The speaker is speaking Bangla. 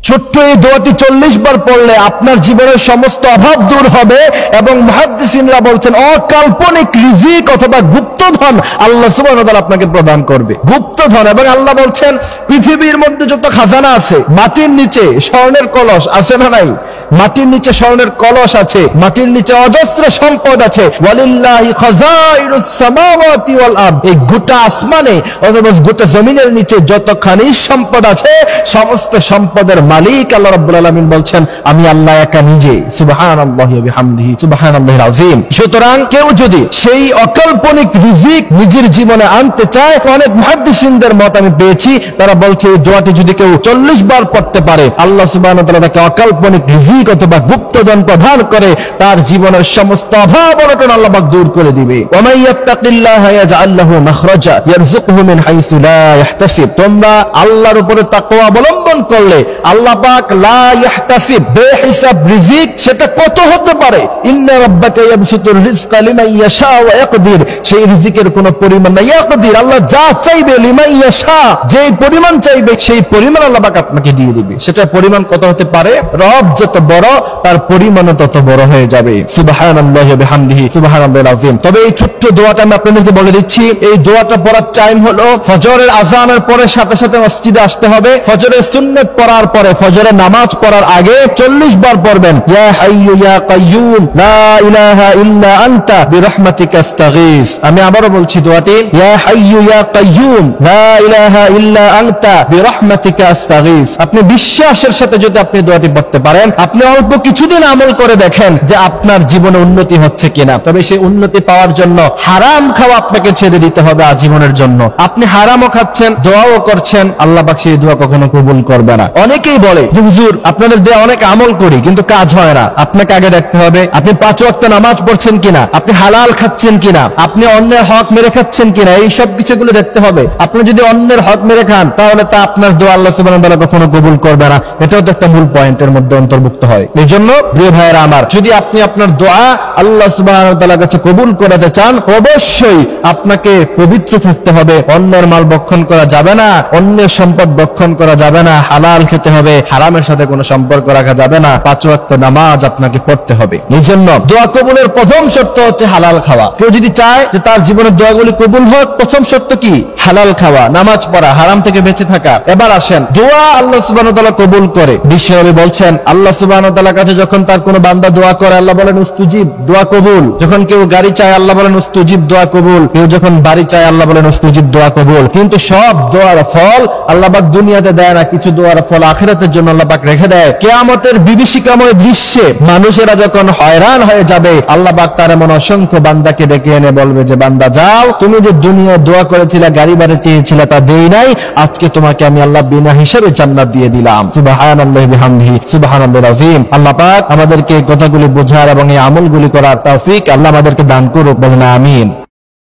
ছোট্ট এই দোয়াটি 40 বার পড়লে আপনার জীবনের সমস্ত অভাব দূর হবে এবং মুহাদ্দিসিনরা বলছেন অকাল্পনিক রিজিক অথবা গুপ্তধন আল্লাহ সুবহানাহু ওয়া তাআলা আপনাকে প্রদান করবে। গুপ্তধন। এবং আল্লাহ বলছেন পৃথিবীর মধ্যে যত খাজানা আছে, মাটির নিচে স্বর্ণের কলস আছে না নাই? মাটির নিচে স্বর্ণের কলস আছে, মাটির নিচে অজস্র সম্পদ আছে। ওয়ালিল্লাহি খাযাইনুস সামাওয়াতি ওয়াল আরদ। এই গোটা আসমানে অথবা গোটা জমিনের নিচে যত খনিজ সম্পদ আছে, সমস্ত সম্পদের মালিক আল্লাহ রাব্বুল আলামিন বলছেন আমি আল্লাহ একা নিজে। সুবহানাল্লাহি ওয়া বিহামদিহি সুবহানাল্লাহিল আযীম। সুতরাং কেউ যদি সেই অকল্পনিক রিজিক নিজের জীবনে আনতে চায়, অনেক মুহাদ্দিসিনদের মত আমি পেয়েছি, তারা বলছে এই দোয়াটি যদি কেউ 40 বার পড়তে পারে, আল্লাহ সুবহানাহু ওয়া তাআলা তাকে অকল্পনিক রিজিক অথবা গুপ্তধন প্রদান করে তার জীবনের সমস্ত অভাব অনটন আল্লাহ পাক দূর করে দিবে। ওয়া মান ইয়াত্তাকিল্লাহা ইয়াজআল লাহু মাখরাজা ইয়ারযুকহু মিন হাইসু লা ইয়াহতাসিব। তোমরা আল্লাহর উপরে তাকওয়া অবলম্বন করলে আল্লাহ পাক লা ইয়াহতাসিব, বেহিসাব রিজিক সেটা কত হতে পারে। ইন্না রাব্বাকা ইয়াবসুতুর রিজকা লিমান ইয়াশা ওয়া ইয়াকদির। সেই রিজিকের কোনো পরিমাণ নাই। ইয়াকদির, আল্লাহ যা চাইবে, লিমান ইয়াশা, যেই পরিমাণ চাইবে সেই পরিমাণ আল্লাহ পাক আপনাকে দিয়ে দিবে। সেটা পরিমাণ কত হতে পারে? রব যত বড় তার পরিমাণও তত বড় হয়ে যাবে। সুবহানাল্লাহি ওয়া বিহামদিহি সুবহানাল্লাহিল আযীম। তবে এই ছোট্ট দোয়াটা আমি আপনাদেরকে বলে দিচ্ছি, এই দোয়াটা পড়ার টাইম হলো ফজরের আযানের পরে সাথে সাথে মসজিদে আসতে হবে। ফজরের সুন্নাত পড়ার পরে, ফজরের নামাজ পড়ার আগে 40 বার পড়বেন ইয়া হাইয়্যু ইয়া কাইয়্যুম লা ইলাহা ইল্লা আনতা বিরহমাতিকা আস্তাগীস। আমি আবারো বলছি দোয়াটি, ইয়া হাইয়্যু ইয়া কাইয়্যুম লা ইলাহা ইল্লা আনতা বিরহমাতিকা আস্তাগীস। আপনি বিশ্বাসের সাথে যদি আপনি দোয়াটি পড়তে পারেন, আপনি অল্প কিছুদিন আমল করে দেখেন যে আপনার জীবনে উন্নতি হচ্ছে কিনা। তবে সেই উন্নতি পাওয়ার জন্য হারাম খাওয়া আপনাকে ছেড়ে দিতে হবে আজীবনের জন্য। আপনি হারামও খাচ্ছেন, দোয়াও করছেন, আল্লাহ পাক সেই দোয়া কখনো কবুল করবে না। অনেকেই বলে যে হুজুর আপনাদের দেয়া অনেক আমল করি কিন্তু কাজ হয় না। আপনাকে আগে দেখতে হবে আপনি 5 ওয়াক্ত নামাজ পড়ছেন কিনা, আপনি হালাল খাচ্ছেন কিনা, আপনি অন্যের হক মেরে খাচ্ছেন কিনা, এই সব কিছুগুলো দেখতে হবে। আপনি যদি অন্যের হক মেরে খান তাহলে তা আপনার দোয়া আল্লাহ সুবহানাহু ওয়া তাআলা কখনো কবুল করবে না। এটাও তো একটা মূল পয়েন্টের মধ্যে অন্তর্ভুক্ত হয়। এই জন্য প্রিয় ভাইয়েরা আমার, যদি আপনি আপনার দোয়া আল্লাহ সুবহানাহু ওয়া তাআলার কাছে কবুল করাতে চান, অবশ্যই আপনাকে পবিত্র থাকতে হবে। অন্যের মাল ভক্ষণ করা যাবে না, অন্যের সম্পদ ভক্ষণ করা যাবে না, হালাল খেতে হবে, হারামের সাথে কোনো সম্পর্ক রাখা যাবে না, 5 ওয়াক্ত নামাজ আপনাকে পড়তে হবে। এই জন্য দোয়া কবুলের প্রথম শর্ত হচ্ছে হালাল খাওয়া। কেউ যদি চায় যে তার জীবনের দোয়াগুলি কবুল হোক, প্রথম শর্ত কি? হালাল খাওয়া, নামাজ পড়া, হারাম থেকে বেঁচে থাকা। এবার আসেন, দোয়া আল্লাহ সুবহানাহু ওয়া তাআলা কবুল করে। বিশ্বনবী বলছেন আল্লাহ সুবহানাহু ওয়া তাআলার কাছে যখন তার কোনো বান্দা দোয়া করে আল্লাহ বলেন উস্তুজিব, দোয়া কবুল। যখন কেউ গাড়ি চায় আল্লাহ বলেন উস্তুজিব, দোয়া কবুল। কেউ যখন বাড়ি চায় আল্লাহ বলেন উস্তুজিব, দোয়া কবুল। কিন্তু সব দোয়ার ফল আল্লাহ পাক দুনিয়াতে দেয় না, কিছু দোয়ার ফল আখিরাতের জন্য আল্লাহ পাক রেখে দেয়। কিয়ামতের বিভীষিকাময় দৃশ্যে মানুষেরা যখন হয়রান হয়ে যাবে, আল্লাহ পাক তার এমন অসংখ্য বান্দাকে ডেকে এনে বলবে যে বান্দা যাও, তুমি যে দুনিয়ায় দোয়া করেছিলে, গাড়ি বাড়ি চেয়েছিলে, তা দেই নাই, আজকে তোমাকে আমি আল্লাহ বিনা হিসাবে জান্নাত দিয়ে দিলাম। সুবহানাল্লাহি বিহামদিহি সুবহানাল্লাহিল আযীম। আল্লাহ পাক আমাদেরকে এই কথাগুলি বোঝার এবং এই আমলগুলি করার তৌফিক আল্লাহ আমাদেরকে দান করুক, বলেন আমিন।